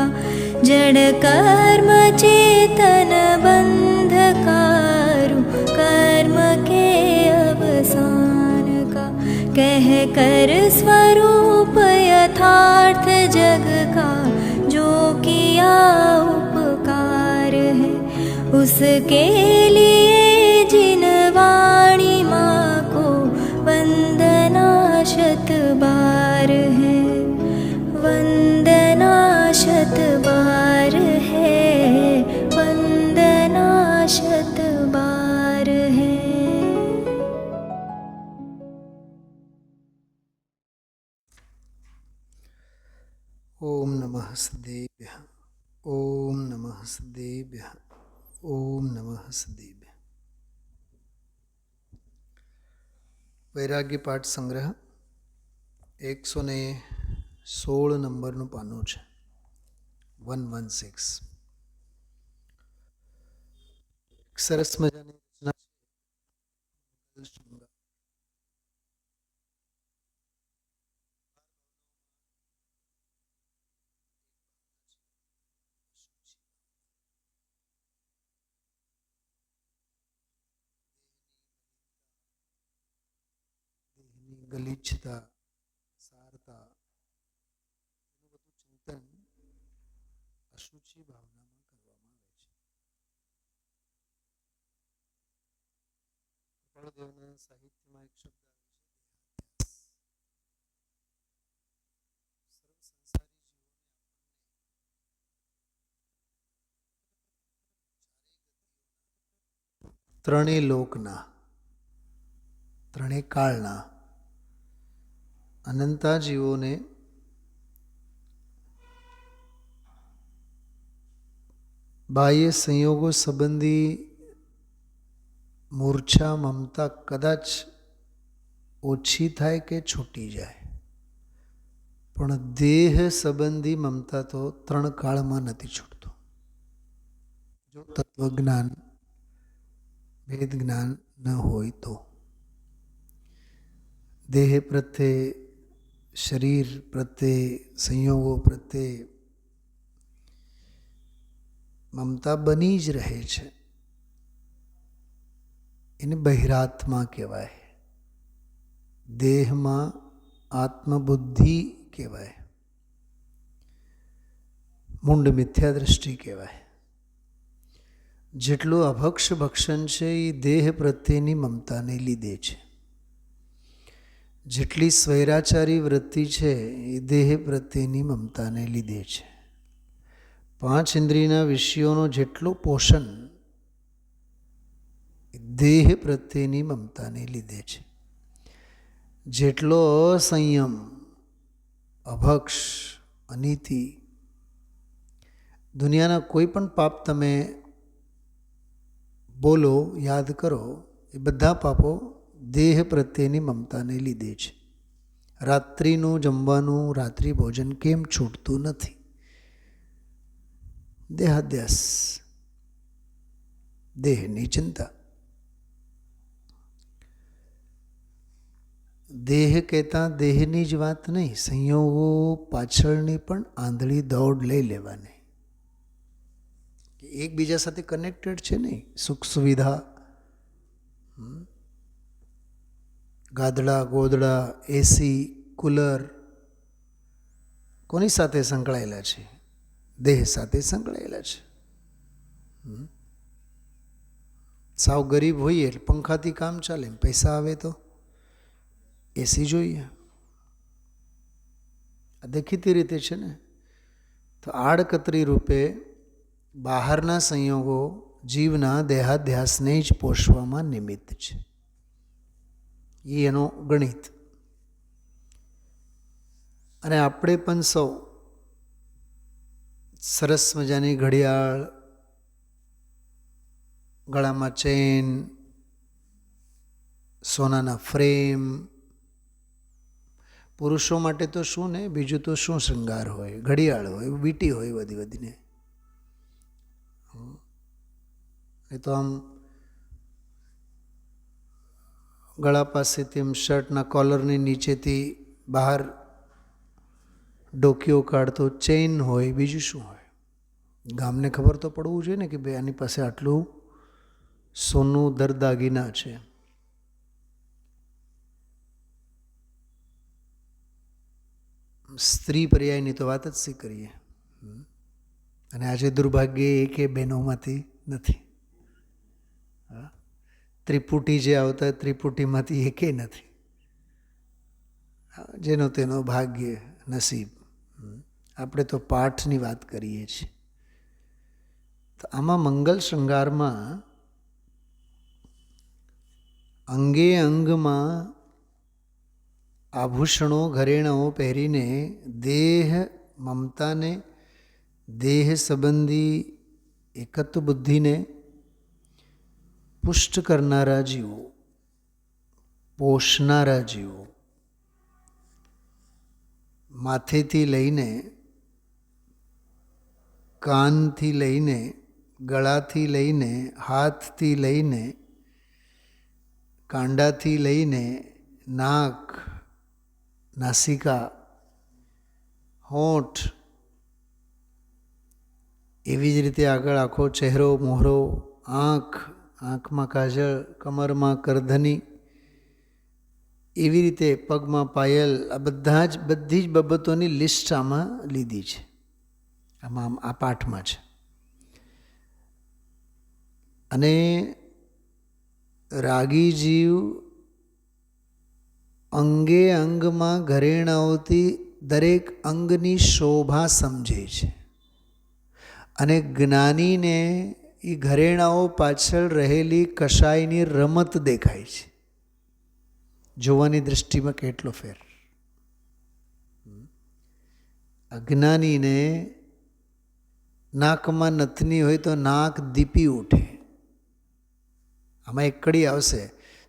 का जड़ कर्म चेतन बंधकारु कर्म के अवसान का कह कर स्वरूप यथार्थ जग का जो किया उपकार है उसके लिए जिन वाणी माँ को वंदना शत बार है वंदना शत बार है वंदना शत बार है। ओम नमः सदेभ्यः ओम नमः सदेभ्यः ओम नमः सदेभ्यः। वैराग्य पाठ संग्रह 116 नंबरનું પાનું છે 116. સરસ મજાની રચના છે. ગલિચ્છતા સારતા એનું બધું ચિંતન અશુચિ ભાવનામાં કરવામાં આવે છે. કૃપાળદેવના સાહિત્યમાં એક શબ્દ આવે છે સર્વ સંસારી જીવોને ત્રણેય લોકના ત્રણેય કાળના અનંતા જીવોને બાહ્ય સંયોગો સંબંધી મૂર્છા મમતા કદાચ ઓછી થાય કે છૂટી જાય, પણ દેહ સંબંધી મમતા તો 3 કાળમાં નથી છૂટતો. જો તત્વજ્ઞાન ભેદ જ્ઞાન ન હોય તો દેહ પ્રત્યે શરીર પ્રત્યે સંયોગો પ્રત્યે મમતા બની જ રહે છે. એને બહિરાત્મા કહેવાય, દેહમાં આત્મબુદ્ધિ કહેવાય, મૂંડ મિથ્યા દૃષ્ટિ કહેવાય. જેટલું અભક્ષ ભક્ષણ છે એ દેહ પ્રત્યેની મમતાને લીધે છે. જેટલી સ્વૈરાચારી વૃત્તિ છે એ દેહ પ્રત્યેની મમતાને લીધે છે. 5 ઇન્દ્રિયના વિષયોનો જેટલું પોષણ દેહ પ્રત્યેની મમતાને લીધે છે. જેટલો અસંયમ, અભક્ષ, અનીતિ, દુનિયાના કોઈ પણ પાપ તમે બોલો, યાદ કરો, એ બધા પાપો દેહ પ્રત્યેની મમતાને લીધે છે. રાત્રિનું જમવાનું, રાત્રિ ભોજન કેમ છૂટતું નથી? દેહાધ્યાસ, દેહની ચિંતા. દેહ કહેતા દેહની જ વાત નહીં, સંયોગો પાછળની પણ આંધળી દોડ લઈ લેવાની. એકબીજા સાથે કનેક્ટેડ છે નહીં. સુખ સુવિધા, ગાદડા ગોદડા, એસી, કુલર કોની સાથે સંકળાયેલા છે? દેહ સાથે સંકળાયેલા છે. સાવ ગરીબ હોઈએ એટલે પંખાથી કામ ચાલે, પૈસા આવે તો એસી જોઈએ. આ દેખીતી રીતે છે ને. તો આડકતરી રૂપે બહારના સંયોગો જીવના દેહાધ્યાસને જ પોષવામાં નિમિત્ત છે. એ એનો ગણિત. અને આપણે પણ સૌ સરસ મજાની ઘડિયાળ, ગળામાં ચેન, સોનાના ફ્રેમ, પુરુષો માટે તો શું ને, બીજું તો શું શૃંગાર હોય, ઘડિયાળ હોય, વીંટી હોય વધી વધીને. એ તો આમ ગળા પાસેથી એમ શર્ટના કોલરની નીચેથી બહાર ડોકીઓ કાઢતો ચેઇન હોય, બીજું શું હોય? ગામને ખબર તો પડવું જોઈએ ને કે ભાઈ આની પાસે આટલું સોનું દરદાગીના છે. સ્ત્રી પર્યાયની તો વાત જ શી કરીએ. અને આજે દુર્ભાગ્ય એકે બહેનોમાંથી નથી. ત્રિપુટી જે આવતા ત્રિપુટીમાંથી એકે નથી. જેનો તેનો ભાગ્ય, નસીબ. આપણે તો પાઠની વાત કરીએ છીએ. તો આમાં મંગલ શૃંગારમાં અંગે અંગમાં આભૂષણો ઘરેણાઓ પહેરીને દેહ મમતાને, દેહ સંબંધી એકત્વ બુદ્ધિને પુષ્ટ કરનારા જીવો, પોષનારા જીવો, માથેથી લઈને, કાનથી લઈને, ગળાથી લઈને, હાથથી લઈને, કાંડાથી લઈને, નાક, નાસિકા, હોઠ, એવી જ રીતે આગળ આખો ચહેરો, મોહરો, આંખ, આંખમાં કાજળ, કમરમાં કરધની, એવી રીતે પગમાં પાયલ, આ બધી જ બાબતોની લિસ્ટ આમાં લીધી છે. આમાં આ પાઠમાં છે. અને રાગી જીવ અંગે અંગમાં ઘરેણાઓથી દરેક અંગની શોભા સમજે છે. અને જ્ઞાનીને એ ઘરેણાઓ પાછળ રહેલી કશાયની રમત દેખાય છે. જોવાની દૃષ્ટિમાં કેટલો ફેર. અજ્ઞાનીને નાકમાં નથની હોય તો નાક દીપી ઉઠે. આમાં એક કડી આવશે.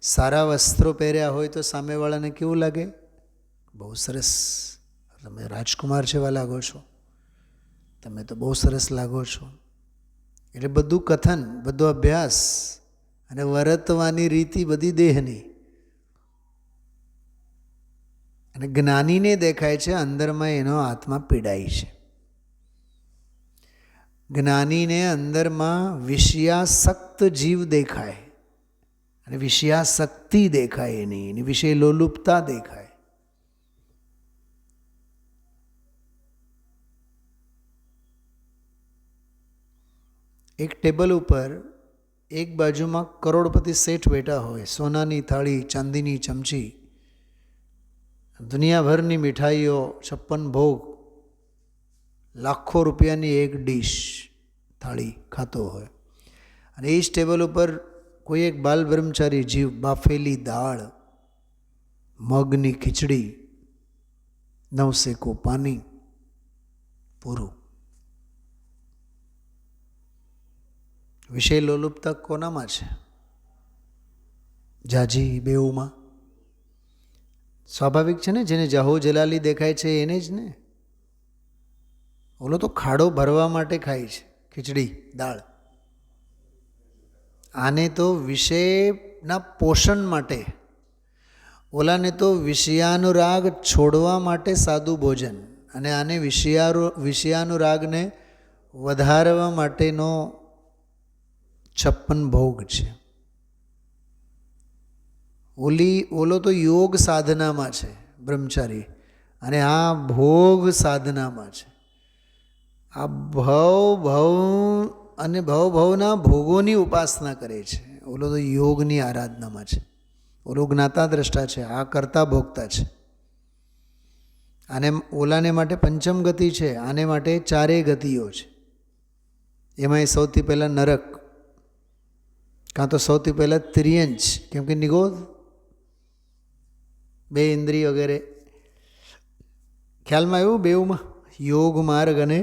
સારા વસ્ત્રો પહેર્યા હોય તો સામેવાળાને કેવું લાગે? બહુ સરસ, તમે રાજકુમાર જેવા લાગો છો, તમે તો બહુ સરસ લાગો છો. એટલે બધું કથન, બધો અભ્યાસ અને વર્તવાની રીતિ બધી દેહની. અને જ્ઞાનીને દેખાય છે અંદરમાં એનો આત્મા પીડાય છે. જ્ઞાનીને અંદરમાં વિષયાસક્ત જીવ દેખાય અને વિષયાસક્તિ દેખાય, એની વિષય લોલુપતા દેખાય. એક ટેબલ ઉપર એક બાજુમાં કરોડપતિ શેઠ બેઠા હોય, સોનાની થાળી, ચાંદીની ચમચી, દુનિયાભરની મીઠાઈઓ, 56 ભોગ, લાખો રૂપિયાની એક ડીશ થાળી ખાતો હોય. અને એ જ ટેબલ ઉપર કોઈ એક બાલ બ્રહ્મચારી જીવ બાફેલી દાળ, મગની ખીચડી, નવસેકો પાણી, પૂરું. વિષય લોલુપતા કોનામાં છે? જાજી બેઉમાં. સ્વાભાવિક છે ને, જેને જાહો જલાલી દેખાય છે એને જ ને. ઓલો તો ખાડો ભરવા માટે ખાય છે ખીચડી દાળ. આને તો વિષયના પોષણ માટે, ઓલાને તો વિષયાનુરાગ છોડવા માટે સાદું ભોજન, અને આને વિષયાનુરાગને વધારવા માટેનો 56 ભોગ છે. ઓલો તો યોગ સાધનામાં છે બ્રહ્મચારી, અને આ ભોગ સાધનામાં છે. આ ભવ અને ભવના ભોગોની ઉપાસના કરે છે. ઓલો તો યોગની આરાધનામાં છે. ઓલો જ્ઞાતા દ્રષ્ટા છે, આ કરતા ભોગતા છે. આને ઓલાને માટે પંચમ ગતિ છે, આને માટે 4 ગતિઓ છે. એમાંય સૌથી પહેલાં નરક, કાં તો સૌથી પહેલાં ત્રિયંચ, કેમ કે નિગોધ 2 ઇન્દ્રિય વગેરે. ખ્યાલમાં આવ્યું? બેઉમાં યોગ માર્ગ અને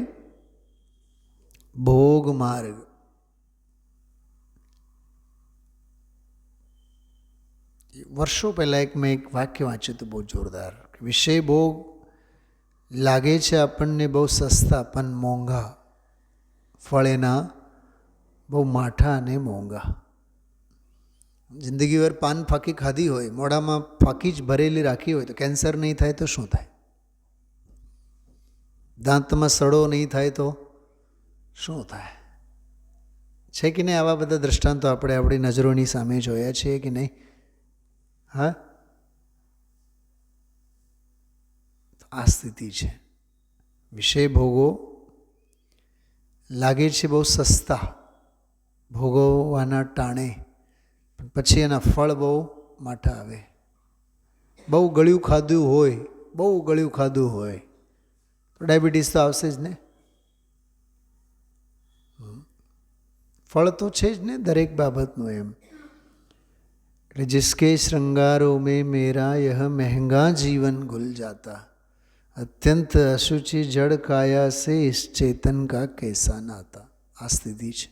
ભોગ માર્ગ. વર્ષો પહેલાં મેં એક વાક્ય વાંચ્યું હતું બહુ જોરદાર. વિષય ભોગ લાગે છે આપણને બહુ સસ્તા પણ મોંઘા, ફળ એના બહુ માઠા અને મોંઘા. જિંદગીભર પાન ફાકી ખાધી હોય, મોઢામાં ફાકી જ ભરેલી રાખી હોય, તો કેન્સર નહીં થાય તો શું થાય? દાંતમાં સડો નહીં થાય તો શું થાય? છે કે નહીં? આવા બધા દ્રષ્ટાંતો આપણે આપણી નજરોની સામે જોયા છીએ કે નહીં? હા, આ સ્થિતિ છે. વિષય ભોગો લાગે છે બહુ સસ્તા ભોગવવાના ટાણે, પણ પછી એના ફળ બહુ માઠા આવે. બહુ ગળ્યું ખાધું હોય, બહુ ગળ્યું ખાધું હોય તો ડાયાબિટીસ તો આવશે જ ને. ફળ તો છે જ ને દરેક બાબતનું. એમ એટલે જિસકે શ્રृंगारों में मेरा यह महंगा जीवन गुल जाता, અત્યંત અશુચિ જડ કાયા સે ઇસ ચેતન કા कैसा नाता. આ સ્થિતિ છે.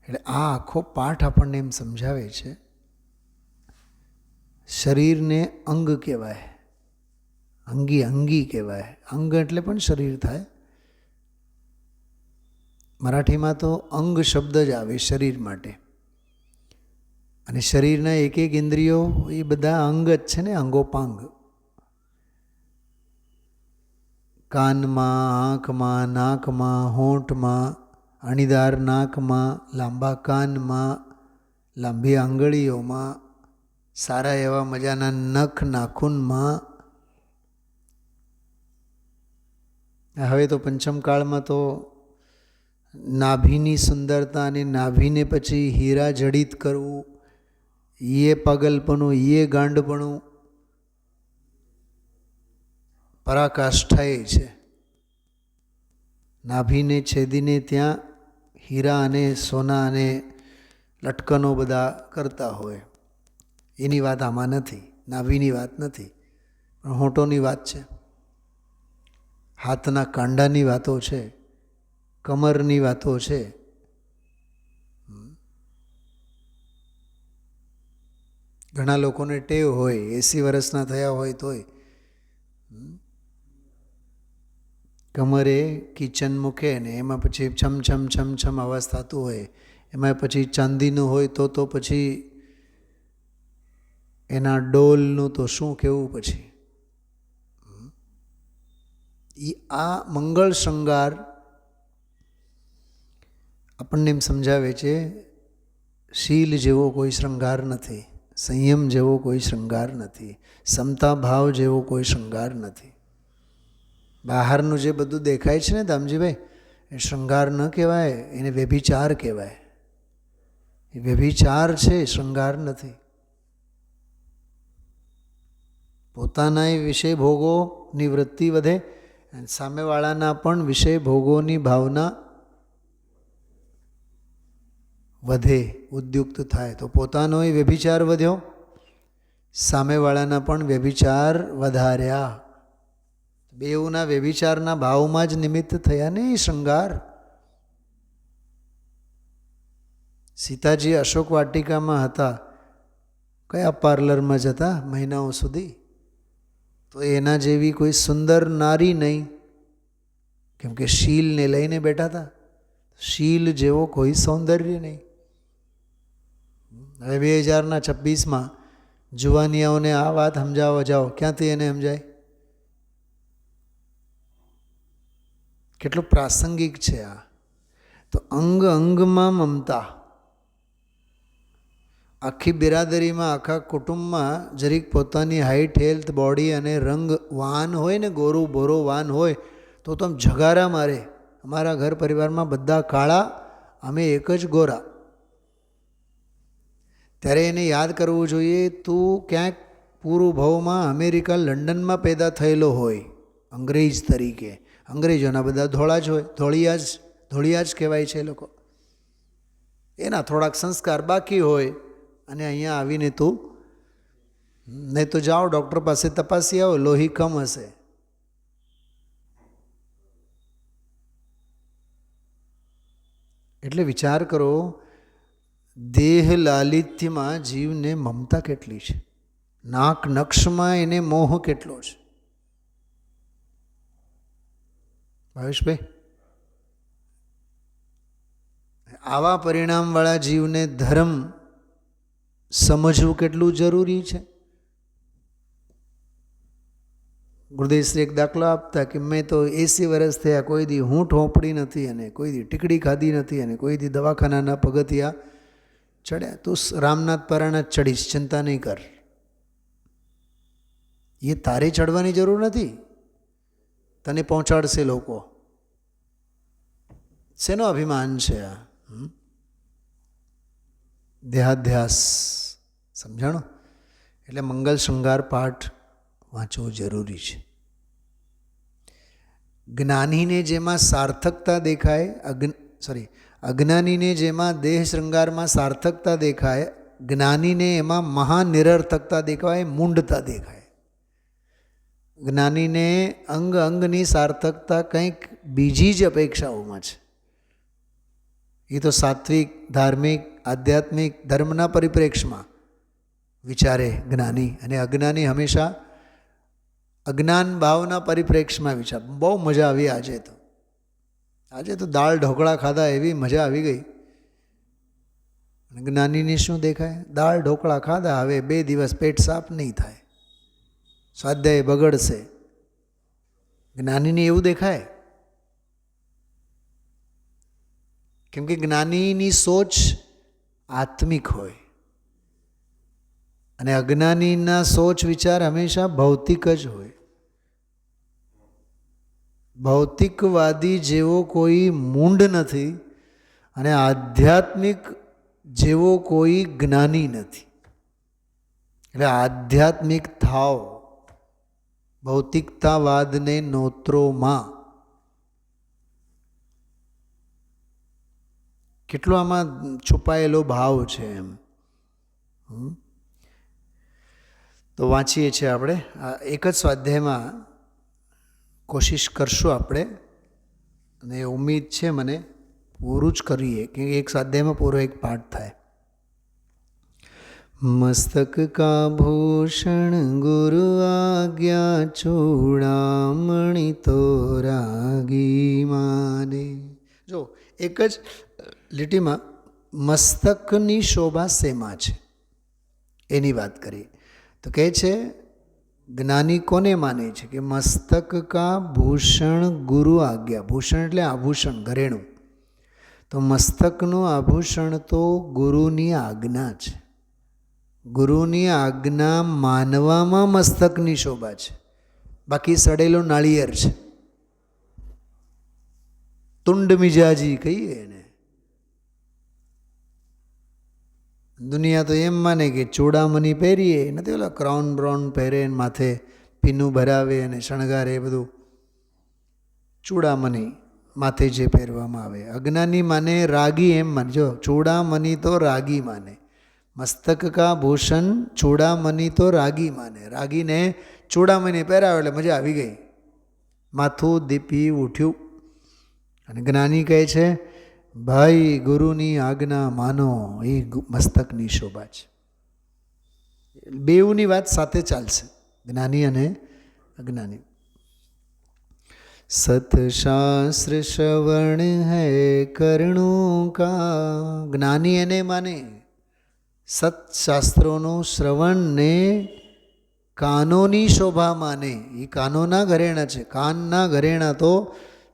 એટલે આ આખો પાઠ આપણને એમ સમજાવે છે, શરીરને અંગ કહેવાય, અંગી કહેવાય. અંગ એટલે પણ શરીર થાય. મરાઠીમાં તો અંગ શબ્દ જ આવે શરીર માટે. અને શરીરના એક એક ઇન્દ્રિયો એ બધા અંગ જ છે ને, અંગોપાંગ. કાનમાં, આંખમાં, નાકમાં, હોઠમાં, અણીદાર નાકમાં, લાંબા કાનમાં, લાંબી આંગળીઓમાં, સારા એવા મજાના નખ નાખૂનમાં. હવે તો પંચમકાળમાં તો નાભીની સુંદરતા અને નાભીને પછી હીરા જડિત કરવું, એ પાગલપણું, એ ગાંડપણું પરાકાષ્ઠાએ છે. નાભીને છેદીને ત્યાં હીરા અને સોના અને લટકનો બધા કરતા હોય. એની વાત આમાં નથી, નાભીની વાત નથી, પણ હોઠોની વાત છે, હાથના કાંડાની વાતો છે, કમરની વાતો છે. ઘણા લોકોને ટેવ હોય, 80 વર્ષના થયા હોય તોય કમરે કિચન મૂકે ને એમાં પછી છમ છમ છમ છમ અવાજ થતું હોય. એમાં પછી ચાંદીનું હોય તો પછી એના ડોલનું તો શું કહેવું. પછી આ મંગળ શૃંગાર આપણને એમ સમજાવે છે, શીલ જેવો કોઈ શૃંગાર નથી, સંયમ જેવો કોઈ શૃંગાર નથી, સમતા ભાવ જેવો કોઈ શૃંગાર નથી. બહારનું જે બધું દેખાય છે ને દામજીભાઈ, એ શૃંગાર ન કહેવાય, એને વ્યભિચાર કહેવાય. એ વ્યભિચાર છે, શૃંગાર નથી. પોતાના વિષય ભોગોની વૃત્તિ વધે અને સામેવાળાના પણ વિષય ભોગોની ભાવના વધે, ઉદ્યુક્ત થાય. તો પોતાનો એ વ્યભિચાર વધ્યો, સામેવાળાના પણ વ્યભિચાર વધાર્યા. બેઉના વ્યભિચારના ભાવમાં જ નિમિત્ત થયા ને એ શૃંગાર. સીતાજી અશોક વાટિકામાં હતા, કયા પાર્લરમાં જતા મહિનાઓ સુધી, તો એના જેવી કોઈ સુંદર નારી નહીં, કેમ કે શીલને લઈને બેઠા હતા. શીલ જેવો કોઈ સૌંદર્ય નહીં. હવે 2026માં જુવાનિયાઓને આ વાત સમજાવવા જાઓ, ક્યાંથી એને સમજાય? કેટલું પ્રાસંગિક છે આ. તો અંગ અંગમાં મમતા. આખી બિરાદરીમાં, આખા કુટુંબમાં જરીક પોતાની હાઇટ, હેલ્થ, બોડી અને રંગ વાન હોય ને, ગોરું બોરો વાન હોય તો આમ જગારા મારે. અમારા ઘર પરિવારમાં બધા કાળા, અમે એક જ ગોરા. ત્યારે એને યાદ કરવું જોઈએ, તું ક્યાંક પૂર્વ ભાવમાં અમેરિકા, લંડનમાં પેદા થયેલો હોય અંગ્રેજ તરીકે. અંગ્રેજોના બધા ધોળા જ હોય, ધોળિયા જ કહેવાય છે એ લોકો. એના થોડાક સંસ્કાર બાકી હોય અને અહીંયા આવીને તું, નહીં તો જાઓ ડૉક્ટર પાસે તપાસી આવો, લોહી કમ હશે. એટલે વિચાર કરો, દેહ લાલિત્યમાં જીવને મમતા કેટલી છે, નાક નક્ષમાં એને મોહ કેટલો છે. ભાવેશભાઈ, આવા પરિણામવાળા જીવને ધર્મ સમજવું કેટલું જરૂરી છે. ગુરુદેવશ્રી એક દાખલો આપતા કે મેં તો 80 વર્ષ થયા, કોઈ દી હૂંઠ હોંપડી નથી અને કોઈ દી ટીકડી ખાધી નથી અને કોઈ દી દવાખાનાના પગથિયા ચડ્યા. તું રામનાથ પરાણા ચડીશ, ચિંતા નહીં કર. એ તારે ચડવાની જરૂર નથી, તને પહોંચાડશે લોકો. શેનો અભિમાન છે આ? દેહાધ્યાસ. સમજાણો? એટલે મંગલ શૃંગાર પાઠ વાંચવો જરૂરી છે. જ્ઞાનીને જેમાં સાર્થકતા દેખાય, અજ્ઞાનીને જેમાં દેહ શૃંગારમાં સાર્થકતા દેખાય, જ્ઞાનીને એમાં મહાનિરર્થકતા દેખાય, મૂંઢતા દેખાય. જ્ઞાનીને અંગ અંગની સાર્થકતા કંઈક બીજી જ અપેક્ષાઓમાં છે. એ તો સાત્વિક, ધાર્મિક, આધ્યાત્મિક ધર્મના પરિપ્રેક્ષમાં વિચારે જ્ઞાની, અને અજ્ઞાની હંમેશા અજ્ઞાન ભાવના પરિપ્રેક્ષમાં વિચાર. બહુ મજા આવી આજે તો દાળ ઢોકળા ખાધા, એવી મજા આવી ગઈ. જ્ઞાનીને શું દેખાય? દાળ ઢોકળા ખાધા, હવે 2 દિવસ પેટ સાફ નહીં થાય, સ્વાધ્યાય બગડશે. જ્ઞાનીને એવું દેખાય, કેમ કે જ્ઞાનીની સોચ આત્મિક હોય અને અજ્ઞાનીના સોચ વિચાર હંમેશા ભૌતિક જ હોય. ભૌતિકવાદી જેવો કોઈ મૂંઢ નથી અને આધ્યાત્મિક જેવો કોઈ જ્ઞાની નથી. એટલે આધ્યાત્મિક થાવ, ભૌતિકતાવાદને નોત્રોમાં. કેટલો આમાં છુપાયેલો ભાવ છે એમ. તો વાંચીએ છીએ આપણે આ એક જ સ્વાધ્યાયમાં, કોશિશ કરશું આપણે, અને ઉમ્મીદ છે મને પૂરું જ કરીએ કે એક સ્વાધ્યાયમાં પૂરો એક પાઠ થાય. મસ્તક કા ભૂષણ ગુરુ આજ્ઞા, ચૂડામણી તો રાગી માને. જો એક જ લીટીમાં મસ્તકની શોભા શેમાં છે એની વાત કરીએ તો કહે છે જ્ઞાની કોને માને છે કે મસ્તક કા ભૂષણ ગુરુ આજ્ઞા. ભૂષણ એટલે આભૂષણ, ઘરેણું. તો મસ્તકનું આભૂષણ તો ગુરુની આજ્ઞા છે. ગુરુની આજ્ઞા માનવામાં મસ્તકની શોભા છે, બાકી સડેલો નાળિયેર છે. તુંડ મિજાજી કહીએ એને. દુનિયા તો એમ માને કે ચૂડામણી પહેરીએ, નથી ઓલા ક્રાઉન બ્રાઉન પહેરે, માથે પીનું ભરાવે અને શણગારે, બધું ચૂડામણી માથે જે પહેરવામાં આવે. અજ્ઞાની માને રાગી, એમ માનજો. ચૂડામણી તો રાગી માને. મસ્તક કા ભૂષણ ચૂડામણી તો રાગી માને. રાગીને ચૂડામણી પહેરાવે એટલે મજા આવી ગઈ, માથું દીપી ઉઠ્યું. અને જ્ઞાની કહે છે ભાઈ ગુરુની આજ્ઞા માનો, એ મસ્તકની શોભા છે. બેઉની વાત સાથે ચાલશે, જ્ઞાની અને અજ્ઞાની. સતશાસ્ત્ર શ્રવણ હૈ કરણું કા. જ્ઞાની એને માને સત્શાસ્ત્રોનું શ્રવણને કાનોની શોભા માને. એ કાનોના ઘરેણા છે, કાનના ઘરેણા તો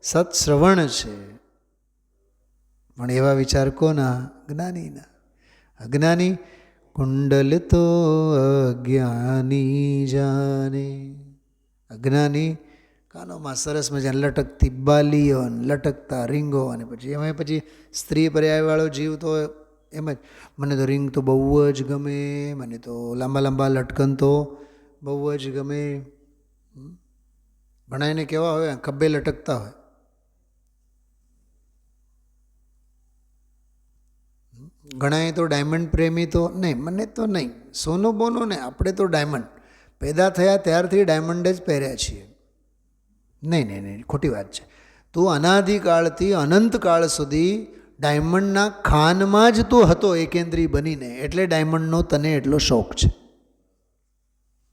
સત્શ્રવણ છે. પણ એવા વિચાર કોના? જ્ઞાનીના. અજ્ઞાની કુંડલ તો અજ્ઞાની જાને. અજ્ઞાની કાનોમાં સરસ મજાને લટકતી બાલીઓ, લટકતા રીંગો, અને પછી એમાં પછી સ્ત્રી પર્યાયવાળો જીવ તો એમ જ, મને તો રીંગ તો બહુ જ ગમે, મને તો લાંબા લાંબા લટકન તો બહુ જ ગમે. ઘણા એને કેવા હોય, ખભે લટકતા હોય. ઘણા તો ડાયમંડ પ્રેમી તો નહીં, મને તો નહીં, સોનો બોનો ને, આપણે તો ડાયમંડ પેદા થયા ત્યારથી ડાયમંડ જ પહેર્યા છીએ. નહીં નહીં નહીં, ખોટી વાત છે. તું અનાદિકાળથી અનંતકાળ સુધી ડાયમંડના ખાનમાં જ તું હતો એકેન્દ્રી બનીને, એટલે ડાયમંડનો તને એટલો શોખ છે.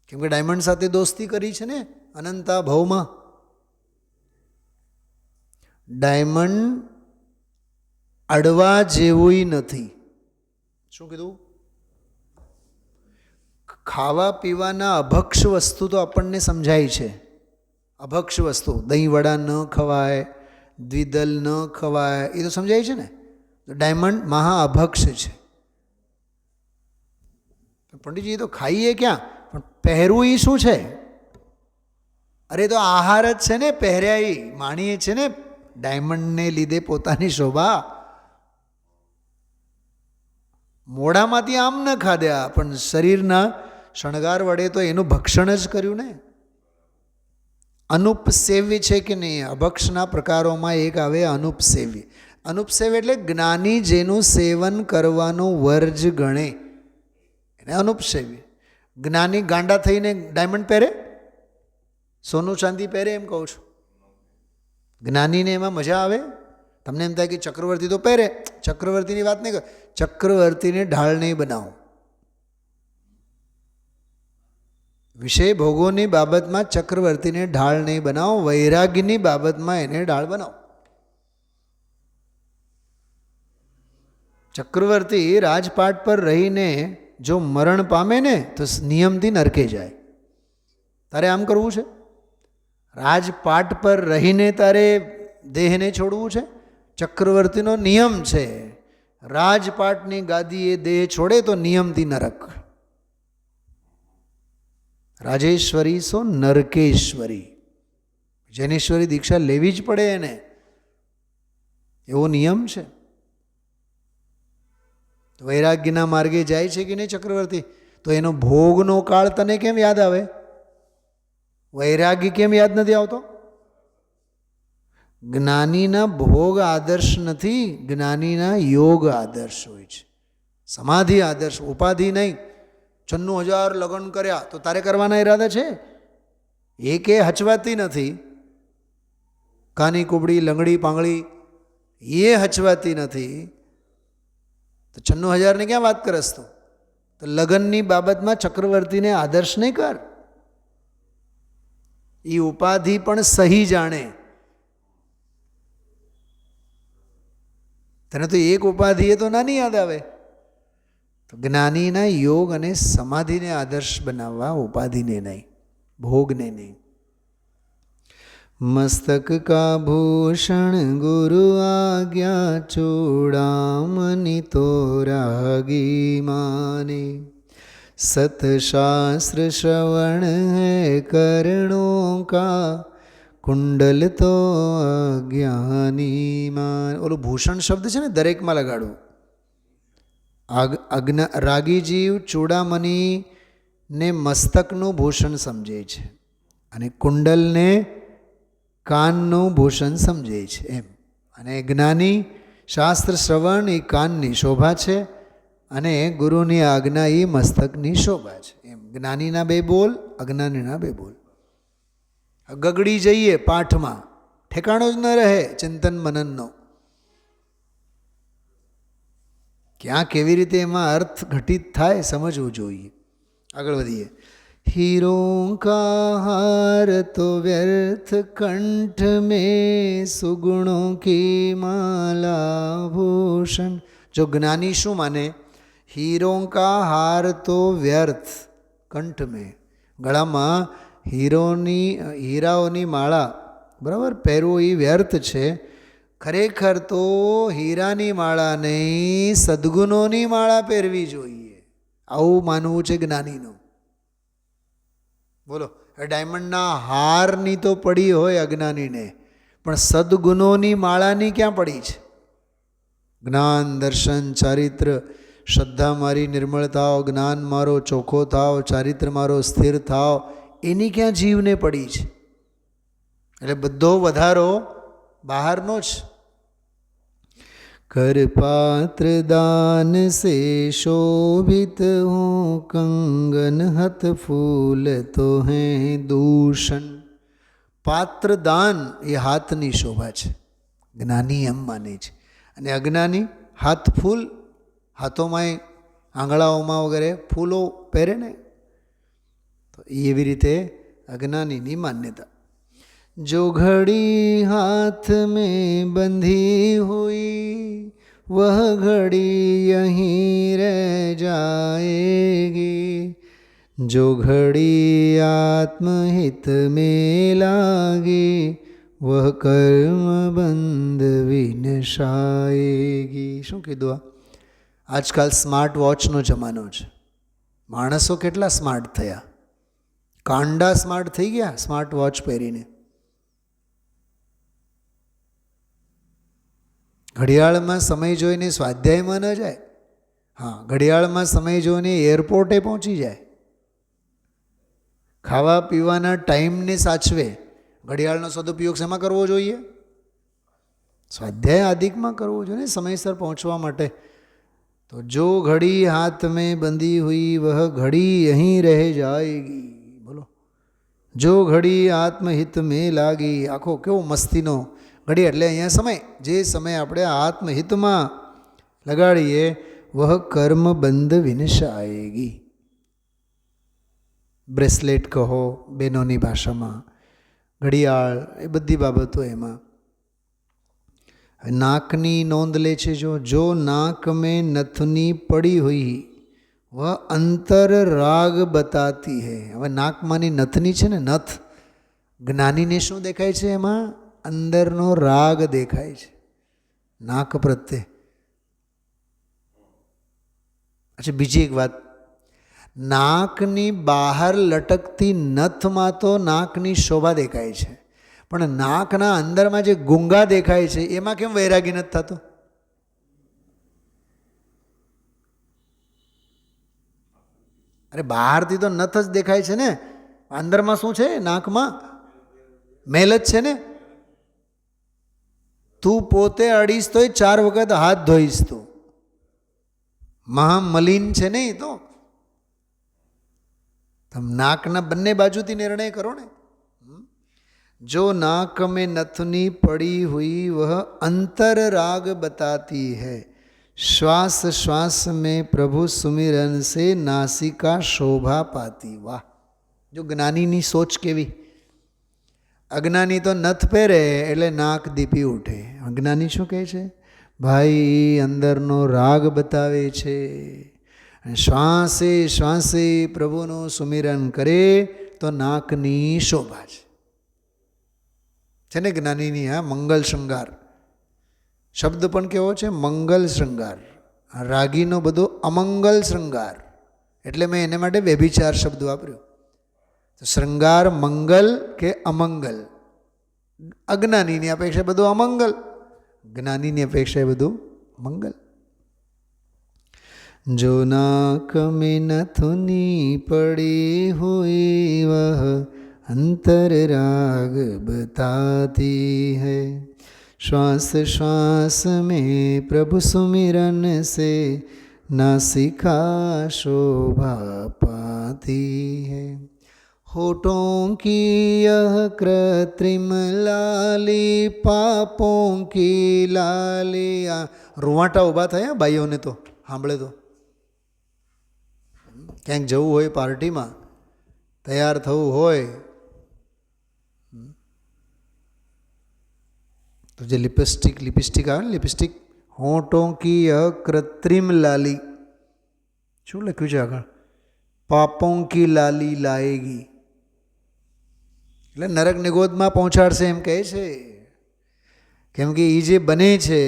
કેમ કે ડાયમંડ સાથે દોસ્તી કરી છે ને અનંતા ભાવમાં. ડાયમંડ અડવા જેવું નથી. શું કીધું? ખાવા પીવાના અભક્ષ વસ્તુ તો આપણને સમજાય છે, અભક્ષ વસ્તુ, દહીં વડા ન ખવાય, દ્વિદલ ન ખવાય, એ તો સમજાય છે ને. તો ડાયમંડ મહાઅભક્ષ છે. પંડિતજી તો ખાઈએ ક્યાં, પણ પહેરવું એ શું છે? અરે તો આહાર જ છે ને, પહેર્યા એ માણીએ છે ને ડાયમંડને લીધે પોતાની શોભા. મોઢામાંથી આમ ન ખાધ્યા, પણ શરીરના શણગાર વડે તો એનું ભક્ષણ જ કર્યું ને. અનુપસેવ્ય છે કે નહીં? અભક્ષના પ્રકારોમાં એક આવે અનુપસેવ્ય. અનુપસેવ્ય એટલે જ્ઞાની જેનું સેવન કરવાનું વર્જ ગણે એને અનુપસેવ્ય. જ્ઞાની ગાંડા થઈને ડાયમંડ પહેરે, સોનું ચાંદી પહેરે, એમ કહું છું. જ્ઞાનીને એમાં મજા આવે? તમને એમ થાય કે ચક્રવર્તી તો પહેરે. ચક્રવર્તીની વાત નહીં કર, ચક્રવર્તીને ઢાળ નહીં બનાવો. વિષય ભોગોની બાબતમાં ચક્રવર્તીને ઢાળ નહીં બનાવો, વૈરાગ્યની બાબતમાં એને ઢાળ બનાવો. ચક્રવર્તી રાજપાટ પર રહીને જો મરણ પામે ને તો નિયમથી નરકે જાય. તારે આમ કરવું છે? રાજપાટ પર રહીને તારે દેહને છોડવું છે? ચક્રવર્તીનો નિયમ છે, રાજપાટની ગાદીએ દેહ છોડે તો નિયમથી નરક. રાજેશ્વરી સો નરકેશ્વરી. જૈનેશ્વરી દીક્ષા લેવી જ પડે એને, એવો નિયમ છે. વૈરાગ્યના માર્ગે જાય છે કે નહીં ચક્રવર્તી, તો એનો ભોગનો કાળ તને કેમ યાદ આવે? વૈરાગ્ય કેમ યાદ નથી આવતો? જ્ઞાનીના ભોગ આદર્શ નથી, જ્ઞાનીના યોગ આદર્શ હોય છે, સમાધિ આદર્શ, ઉપાધિ નહીં. 96,000 લગ્ન કર્યા તો તારે કરવાના ઈરાદા છે? એકે હચવાતી નથી. કાની કુબડી લંગડી પાંગળી એ હચવાતી નથી, તો 96,000 ને ક્યાં વાત કરસ તું? તો લગ્નની બાબતમાં ચક્રવર્તીને આદર્શ નહીં કર. એ ઉપાધિ પણ સહી જાણે. તને તો એક ઉપાધિ એ તો નાની યાદ આવે. તો જ્ઞાનીના યોગ અને સમાધિને આદર્શ બનાવવા, ઉપાધિને નહીં, ભોગને નહીં. મસ્તક કા ભૂષણ ગુરુ આજ્ઞા, ચૂડામણી તો રાગી માને. સતશાસ્ત્ર શ્રવણ હૈ કરણો કા, કુંડલ તો અજ્ઞાની માન. ઓલું ભૂષણ શબ્દ છે ને, દરેકમાં લગાડવું. રાગી જીવ ચૂડામણી ને મસ્તકનું ભૂષણ સમજે છે, અને કુંડલને કાનનું ભૂષણ સમજે છે એમ. અને જ્ઞાની શાસ્ત્ર શ્રવણ એ કાનની શોભા છે, અને ગુરુની આજ્ઞા એ મસ્તકની શોભા છે એમ. જ્ઞાનીના બે બોલ, અજ્ઞાનીના બે બોલ. ગગડી જઈએ પાઠમાં, ઠેકાણો જ ન રહે ચિંતન મનનનો. ક્યાં કેવી રીતે એમાં અર્થ ઘટિત થાય સમજવું જોઈએ. આગળ વધીએ. हीरों का हार तो व्यर्थ, कंठ में सुगुणों की माला भूषण. जो ज्ञानी શું માને? हीरों का हार तो व्यर्थ, कंठ में, ગળામાં હીરાઓની માળા બરાબર પહેરવું એ વ્યર્થ છે. ખરેખર તો હીરાની માળા નહીં, સદ્ગુણોની માળા પહેરવી જોઈએ. આવું માનવું છે જ્ઞાનીનું. બોલો, ડાયમંડના હારની તો પડી હોય અજ્ઞાનીને, પણ સદ્ગુણોની માળાની ક્યાં પડી છે? જ્ઞાન, દર્શન, ચારિત્ર, શ્રદ્ધા મારી નિર્મળ થાવ, જ્ઞાન મારો ચોખ્ખો થાવ, ચારિત્ર મારો સ્થિર થાવ, એની ક્યાં જીવને પડી છે? એટલે બધો વધારો બહારનો જ. कर पात्र दान से शोभित हूँ, कंगन हथ फूल तो हैं दूषण. પાત્ર દાન એ હાથની શોભા છે, જ્ઞાની એમ માને છે. અને અજ્ઞાની હાથ ફૂલ, હાથોમાં આંગળાઓમાં વગેરે ફૂલો પહેરે ને, તો એવી રીતે અજ્ઞાનીની માન્યતા. जो घड़ी हाथ में बंधी हुई, वह घड़ी यहीं रह जाएगी. जो घड़ी आत्महित में लागे वह कर्म બંધ વિનશાયેગી. શું કીધું? આજકાલ સ્માર્ટ વોચનો જમાનો છે. માણસો કેટલા સ્માર્ટ થયા, કાંડા સ્માર્ટ થઈ ગયા સ્માર્ટ વોચ પહેરીને. ઘડિયાળમાં સમય જોઈને સ્વાધ્યાયમાં ન જાય, હા ઘડિયાળમાં સમય જોઈને એરપોર્ટે પહોંચી જાય. ખાવા પીવાના ટાઈમને સાચવે. ઘડિયાળનો સદુપયોગ શેમાં કરવો જોઈએ? સ્વાધ્યાય આદિકમાં કરવો જોઈએ ને, સમયસર પહોંચવા માટે. તો જો ઘડી હાથ મેં બંધી હુઈ વહ ઘડી અહીં રહે જાયેગી. બોલો, જો ઘડી આત્મહિત મેં લાગી. આખો કેવો મસ્તીનો ઘડી એટલે અહીંયા સમય, જે સમય આપણે આત્મહિતમાં લગાડીએ વહ કર્મ બંધ વિનશાયેગી. બ્રેસલેટ કહો બહેનોની ભાષામાં, ઘડિયાળ, એ બધી બાબતો એમાં. નાકની નોંધ લે છે. જો નાક મેં નથની પડી હુઈ વહ અંતર રાગ બતાતી હૈ. હવે નાકમાંની નથની છે ને, નથ, જ્ઞાનીને શું દેખાય છે? એમાં અંદરનો રાગ દેખાય છે નાક પ્રત્યે. અચ્છા, બીજી એક વાત, નાકની બહાર લટકતી નથમાં તો નાકની શોભા દેખાય છે, પણ નાકના અંદરમાં જે ગુંગા દેખાય છે એમાં કેમ વૈરાગી નથી થતો? અરે બહારથી તો નથ જ દેખાય છે ને, અંદરમાં શું છે? નાકમાં મેલ જ છે ને. તું પોતે અડીશ તોય 4 વખત હાથ ધોઈશ. તું મહામલિન છે ને. એ તો તમે નાકના બંને બાજુથી નિર્ણય કરો ને. જો नाक में नथनी पड़ी हुई वह अंतर राग बताती है. श्वास श्वास में प्रभु सुमिरन से नासिका शोभा पाती. वाह, जो જ્ઞાનીની સોચ કેવી! અજ્ઞાની તો નથ પહેરે એટલે નાક દીપી ઉઠે. અજ્ઞાની શું કહે છે? ભાઈ અંદરનો રાગ બતાવે છે. શ્વાસે શ્વાસે પ્રભુનું સુમિરન કરે તો નાકની શોભા છે ને જ્ઞાનીની. હા, મંગલ શૃંગાર શબ્દ પણ કેવો છે? મંગલ શૃંગાર. રાગીનો બધો અમંગલ શૃંગાર, એટલે મેં એને માટે વ્યભિચાર શબ્દ વાપર્યો. તો શૃંગાર મંગલ કે અમંગલ? અજ્ઞાનીની અપેક્ષા બધું અમંગલ, જ્ઞાનીની અપેક્ષા બધું મંગલ. जो नाक में नथुनी पड़ी हुई वह अंतर राग बताती है. श्वास श्वास में प्रभु सुमिरन से नासिका शोभा पाती है. होठों की यह कृत्रिम लाली पापों की लाली. આ રૂવાટા ઊભા થયા ભાઈઓને તો સાંભળે તો. ક્યાંક જવું હોય, પાર્ટીમાં તૈયાર થવું હોય તો જે લિપસ્ટિક આવે ને, લિપસ્ટિક, હોઠોં કી કૃત્રિમ લાલી. શું લખ્યું છે આગળ? પાપોં કી લાલી લાએગી. એટલે નરક નિગોદમાં પહોંચાડશે એમ કહે છે. કેમ કે એ જે બને છે,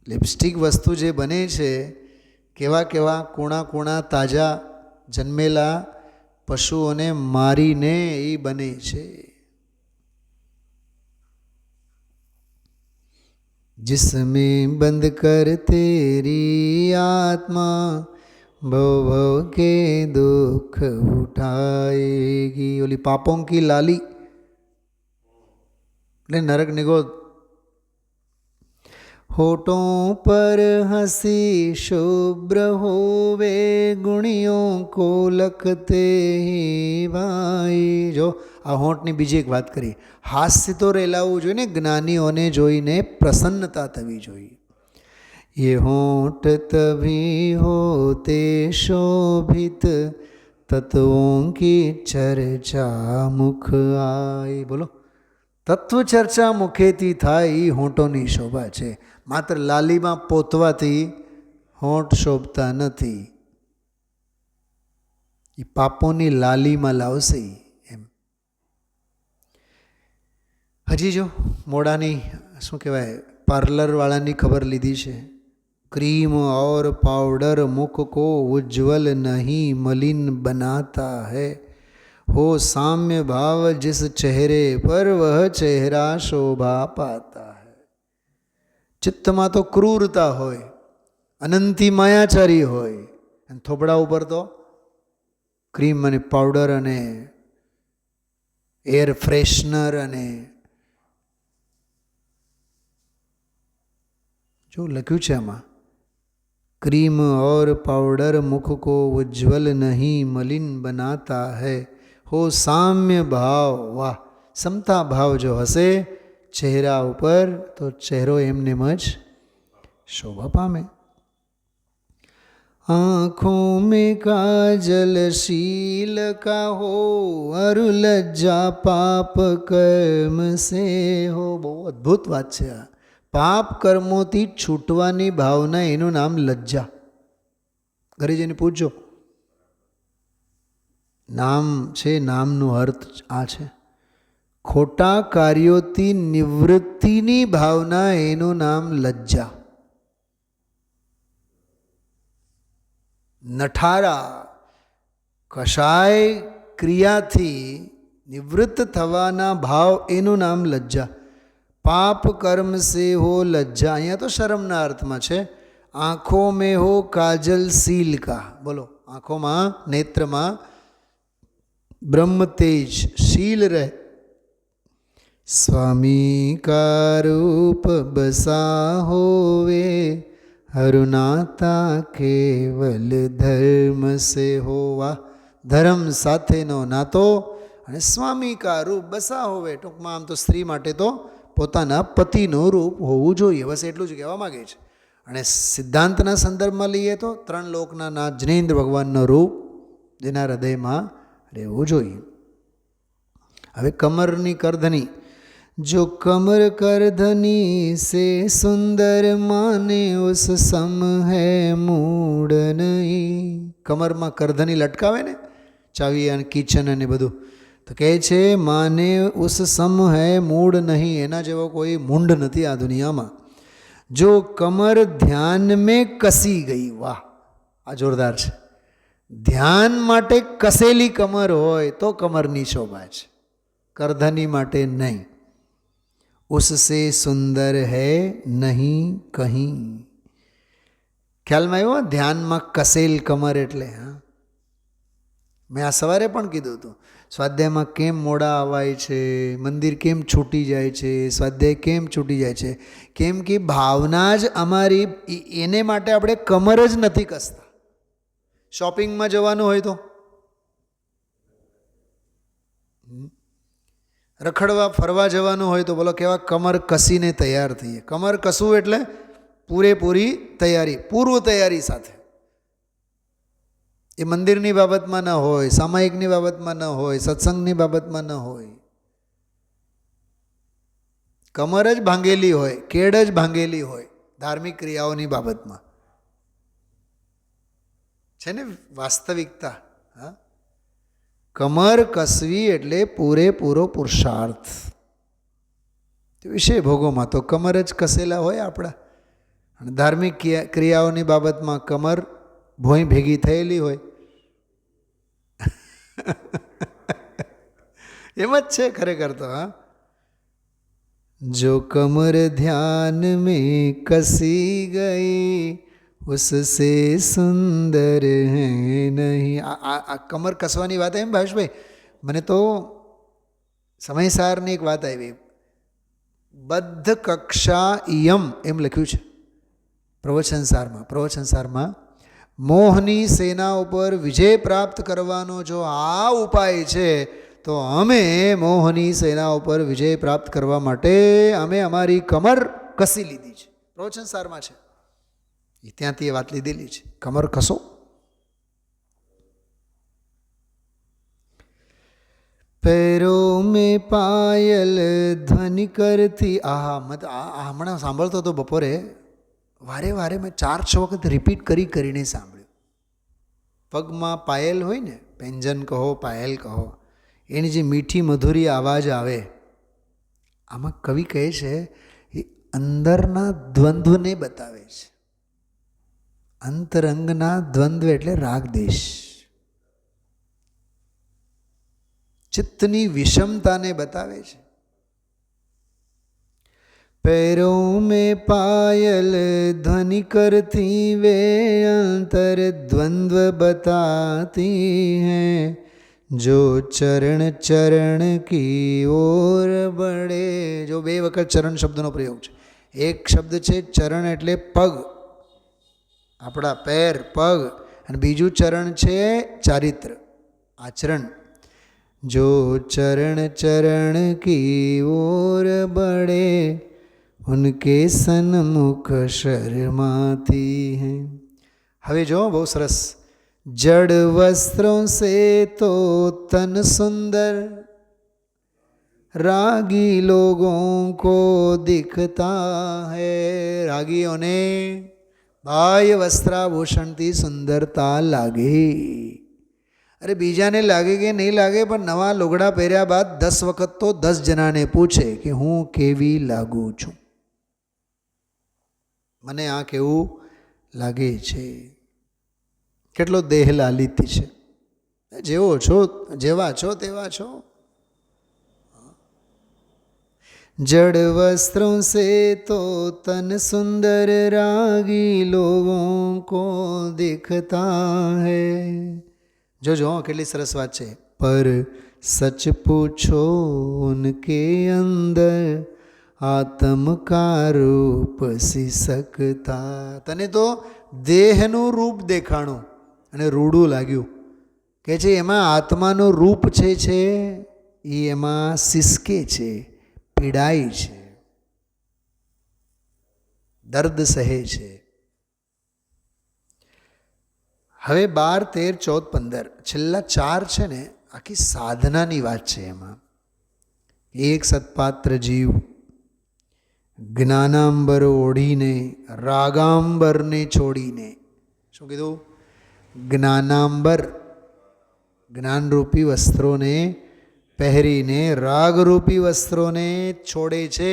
લિપસ્ટિક વસ્તુ જે બને છે, કેવા કેવા કૂણા કૂણા તાજા જન્મેલા પશુઓને મારીને એ બને છે. जिसमें बंद कर तेरी आत्मा भव भव के दुख उठाएगी. ओली पापों की लाली એટલે નરક નિગોદ. होठों पर हंसी शुभ्र होवे गुणियों को लखते ही भाई. जो આ હોઠની બીજી એક વાત કરી, હાસ્ય તો રેલાવવું જોઈએ ને, જ્ઞાનીઓને જોઈને પ્રસન્નતા થવી જોઈએ. ये होठ तभी होते शोभित तत्वों की चर्चा मुख आई. બોલો, તત્વ ચર્ચા મુખેથી થાય એ હોઠોની શોભા છે. માત્ર લાલીમાં પોતવાથી હોઠ શોભતા નથી. એ પાપોની લાલીમાં લાવશે એમ. હજી જો મોડાની શું કહેવાય પાર્લરવાળાની ખબર લીધી છે. क्रीम और पाउडर मुख को उज्ज्वल नहीं मलिन बनाता है, हो साम्य भाव जिस चेहरे पर वह चेहरा शोभा पाता है. ચિત્તમાં તો ક્રૂરતા હોય, અનંતી માયાચારી હોય, અને થોબડા ઉપર તો ક્રીમ અને પાવડર અને એર ફ્રેશનર અને જો લખ્યું છે આમાં, क्रीम और पाउडर मुख को उज्ज्वल नहीं मलिन बनाता है, हो साम्य भाव. वाह, समता भाव जो हसे चेहरा ऊपर तो चेहरो एमनेम ज शोभा पामे. आँखों में काजल शील का हो और लज्जा पाप कर्म से हो. બહુ અદ્ભુત વાત છે આ. પાપ કર્મોથી છૂટવાની ભાવના, એનું નામ લજ્જા. ઘરે જઈને પૂછજો, નામ છે, નામનો અર્થ આ છે. ખોટા કાર્યોથી નિવૃત્તિની ભાવના, એનું નામ લજ્જા. નઠારા કશાય ક્રિયાથી નિવૃત્ત થવાના ભાવ, એનું નામ લજ્જા. पाप कर्म से हो लज्जा. અહીંયા તો શરમના અર્થમાં છે. આંખોं में हो काजल सील का. બોલો, આંખોમાં, નેત્રમાં ब्रह्म तेज शील रहे. स्वामी का रूप बसा होवे, हरुनाता केवल धर्म से होवा. ધર્મ સાથેનો નાતો અને સ્વામી કા રૂપ બસા હોવે. ટૂંકમાં આમ તો સ્ત્રી માટે તો પોતાના પતિનું રૂપ હોવું જોઈએ, બસ એટલું જ કહેવા માગે છે. અને સિદ્ધાંતના સંદર્ભમાં લઈએ તો 3 લોકના નાથ જનેન્દ્ર ભગવાનનું રૂપ જેના હૃદયમાં રહેવું જોઈએ. હવે કમરની કરધની, જો કમર કરધની સે સુંદર માને ઉસ સમ હૈ મૂડ નહીં. કમરમાં કરધની લટકાવે ને, ચાવી અને કિચન અને બધું, તો કહે છે માને ઉસ સમ હૈ મૂડ નહીં. એના જેવો કોઈ મૂંડ નથી આ દુનિયામાં. જો કમર ધ્યાન મેં કસી ગઈ. વાહ, આ જોરદાર છે. ધ્યાન માટે કસેલી કમર હોય તો કમરની શોભા છે, કરધની માટે નહીં. ઉસસે સુંદર હૈ નહીં કહી. ખ્યાલમાં આવ્યો? ધ્યાનમાં કસેલ કમર એટલે. હા, મેં આ સવારે પણ કીધું હતું. સ્વાધ્યાયમાં કેમ મોડા આવાય છે, મંદિર કેમ છૂટી જાય છે, સ્વાધ્યાય કેમ છૂટી જાય છે? કેમ કે ભાવના જ અમારી, એને માટે આપણે કમર જ નથી કસતા. શોપિંગમાં જવાનું હોય તો, રખડવા ફરવા જવાનું હોય તો બોલો કેવા કમર કસીને તૈયાર થઈએ. કમર કસવું એટલે પૂરેપૂરી તૈયારી, પૂર્વ તૈયારી સાથે. એ મંદિરની બાબતમાં ન હોય, સામાયિકની બાબતમાં ન હોય, સત્સંગની બાબતમાં ન હોય. કમર જ ભાંગેલી હોય, કેડ જ ભાંગેલી હોય ધાર્મિક ક્રિયાઓની બાબતમાં. છે ને વાસ્તવિકતા. હા, કમર કસવી એટલે પૂરેપૂરો પુરુષાર્થ. વિષય ભોગોમાં તો કમર જ કસેલા હોય આપણા. અને ધાર્મિક ક્રિયાઓની બાબતમાં કમર ભોંય ભેગી થયેલી હોય. એમ જ છે ખરેખર તો. હા, જો કમર ધ્યાન મેં કસી ગઈ, ઉસસે સુંદર હૈ નહીં. આ કમર કસવાની વાત એમ ભાવેશભાઈ, મને તો સમયસારની એક વાત આવી. બદ્ધ કક્ષા યમ એમ લખ્યું છે પ્રવચનસારમાં. મોહની સેના ઉપર વિજય પ્રાપ્ત કરવાનો જો આ ઉપાય છે, તો અમે મોહની સેના ઉપર વિજય પ્રાપ્ત કરવા માટે અમે અમારી કમર કસી લીધી છે. પ્રવચનસારમાં છે, ત્યાંથી એ વાત લીધેલી છે. કમર કસો. पैरों में पायल ध्वनि करती. આ હમણાં સાંભળતો હતો બપોરે, વારે વારે મેં 4-6 વખત રિપીટ કરીને સાંભળ્યું. પગમાં પાયલ હોય ને, પેંજન કહો, પાયલ કહો, એની જે મીઠી મધુરી અવાજ આવે, આમાં કવિ કહે છે એ અંદરના દ્વંદ્વને બતાવે છે. અંતરંગના દ્વંદ્વ એટલે રાગદેશ, ચિત્તની વિષમતાને બતાવે છે. पैरों में पायल ध्वनि करती वे अंतर द्वंद्व बताती हैं जो चरण चरण की ओर बढ़े. जो બે વખત ચરણ શબ્દનો પ્રયોગ છે. એક શબ્દ છે ચરણ એટલે પગ, આપણા પેર પગ, અને બીજું ચરણ છે ચારિત્ર આચરણ. જો ચરણ ચરણ કી ઓર बढ़े ઉનકે સન્મુખ શર્માતી હૈ. હવે જો બહુ સરસ. જડ વસ્ત્રોं से तो तन सुंदर रागी लोगों को दिखता है. રાગીઓને બાહ્ય વસ્ત્રાભૂષણથી સુંદરતા લાગે. અરે બીજાને લાગે કે નહીં લાગે, પણ નવા લુગડા પહેર્યા બાદ 10 વખત તો 10 જણાને પૂછે કે હું કેવી લાગુ છું, મને આ કેવું લાગે છે, કેટલો દેહ લાલિત છે. જેવો છો જેવા છો તેવા છો. जड़ वस्त्रों से तो तन सुंदर रागी लोगों को दिखता है. जो કેટલી સરસ વાત છે. पर सच पूछो उनके अंदर आत्म का रूप सी सकता. તને તો દેહનું રૂપ દેખાણું અને રૂડું લાગ્યું કે છે એમાં આત્માનું રૂપ છે એ એમાં સિસકે છે, પીડાય છે, દર્દ સહે છે. હવે 12, 13, 14, 15 છેલ્લા 4 છે ને આખી સાધનાની વાત છે. એમાં એક સત્પાત્ર જીવ જ્ઞાનાંબર ઓઢીને રાગાંબરને છોડીને, શું કીધું? જ્ઞાનાંબર જ્ઞાનરૂપી વસ્ત્રોને પહેરીને રાગરૂપી વસ્ત્રોને છોડે છે.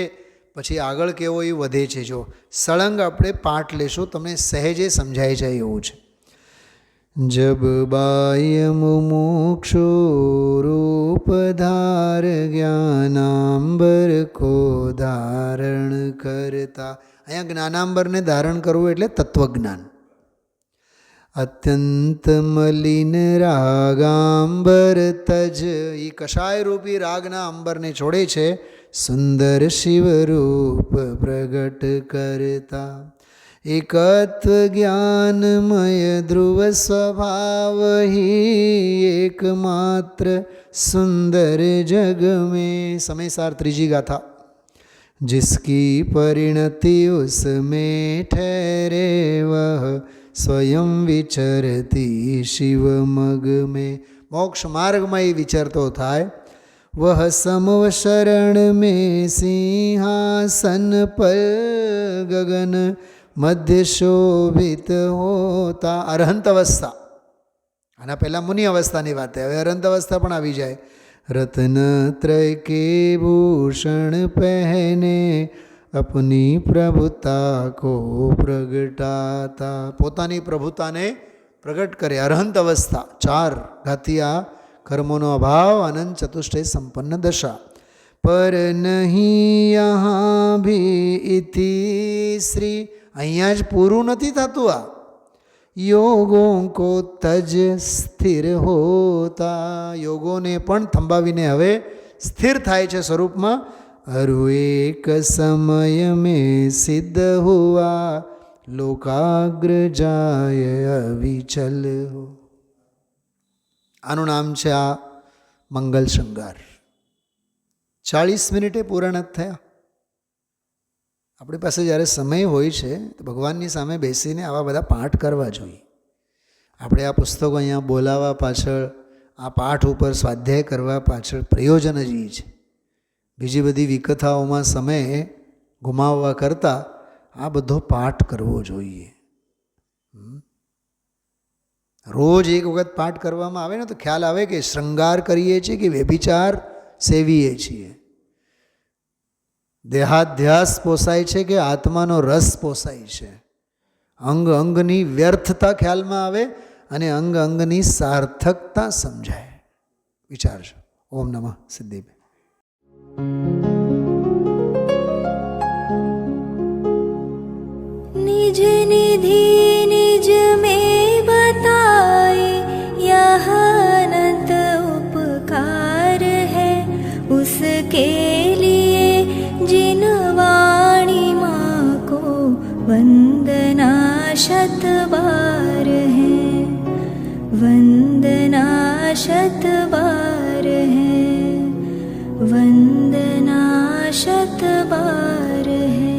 પછી આગળ કેવો એ વધે છે. જો સળંગ આપણે પાઠ લેશું તમને સહેજે સમજાઈ જાય એવું છે. જબ બાહ્ય મુમુક્ષુ રૂપ ધાર જ્ઞાનાંબર કો ધારણ કરતા. અહીંયા જ્ઞાનાંબરને ધારણ કરવું એટલે તત્વજ્ઞાન. અત્યંત મલિન રાગાંબર તજ, એ કષાય રૂપી રાગના અંબરને છોડે છે સુંદર શિવરૂપ પ્રગટ કરતા. એકત્વ જ્ઞાનમય ધ્રુવ સ્વભાવ હી એકમાત્ર સુંદર જગ में. સમયસાર ત્રીજી ગાથા. जिसकी परिणति उसमें ठहरे वह स्वयं विचरती शिव मग में. મોક્ષ માર્ગમાં એ વિચરતો થાય. વહ સમવ શરણ में સિંહાસન પર ગગન મધ્ય શોભિત હોતા. અરહંત અવસ્થા, આના પહેલાં મુનિ અવસ્થાની વાત થાય, હવે અરહંત અવસ્થા પણ આવી જાય. રત્ન ત્રય કે ભૂષણ પહેને અપની પ્રભુતા કો પ્રગટાતા. પોતાની પ્રભુતાને પ્રગટ કરે. અરહંત અવસ્થા 4 ઘાતિયા કર્મોનો અભાવ, અનંત ચતુષ્ટય સંપન્ન દશા. પર નહીં યહાં ભી ઇતિ શ્રી, અહીંયા જ પૂરું નથી થતું. આ યોગો કો તજ સ્થિર હોતા, યોગોને પણ થંભાવીને હવે સ્થિર થાય છે સ્વરૂપમાં. અરુ એક સમય મેં સિદ્ધ હુઆ લોકાગ્ર જાય અવિચલ હો. આનું નામ છે આ મંગલ શૃંગાર. 40 મિનિટે પૂરા નથી થયા. આપણી પાસે જ્યારે સમય હોય છે તો ભગવાનની સામે બેસીને આવા બધા પાઠ કરવા જોઈએ. આપણે આ પુસ્તકો અહીંયા બોલાવવા પાછળ, આ પાઠ ઉપર સ્વાધ્યાય કરવા પાછળ પ્રયોજન જ એ છે. બીજી બધી વિકથાઓમાં સમય ગુમાવવા કરતાં આ બધો પાઠ કરવો જોઈએ. રોજ એક વખત પાઠ કરવામાં આવે ને તો ખ્યાલ આવે કે શૃંગાર કરીએ છીએ કે વ્યભિચાર સેવીએ છીએ, દેહાધ્યાસ પોસાય છે કે આત્માનો રસ પોસાય છે. અંગ અંગની વ્યર્થતા ખ્યાલમાં આવે અને અંગ અંગની સાર્થકતા સમજાય. વિચારજો. ઓમ નમઃ સિદ્ધિભ્ય. निज निधि निज में बताए यह अनंत उपकार है, उसके लिए जिन वाणी माँ को वंदना शत बार है, वंदना शत बार है, वंदना शत बार है.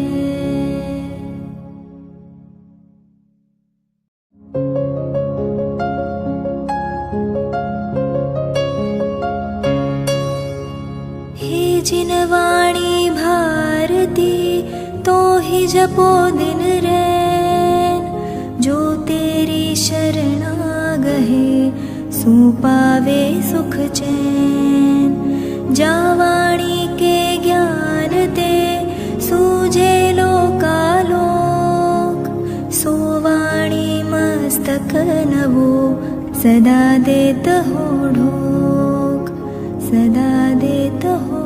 जिन वाणी भारती तो ही जपो दिन रैन, जो तेरी शरणा गहे सो पावे सुख चैन. जा वाणी के ज्ञान ते सूझे लोकालोक, सो वाणी मस्तक नवो सदा देत हो ढोक, सदा देत हो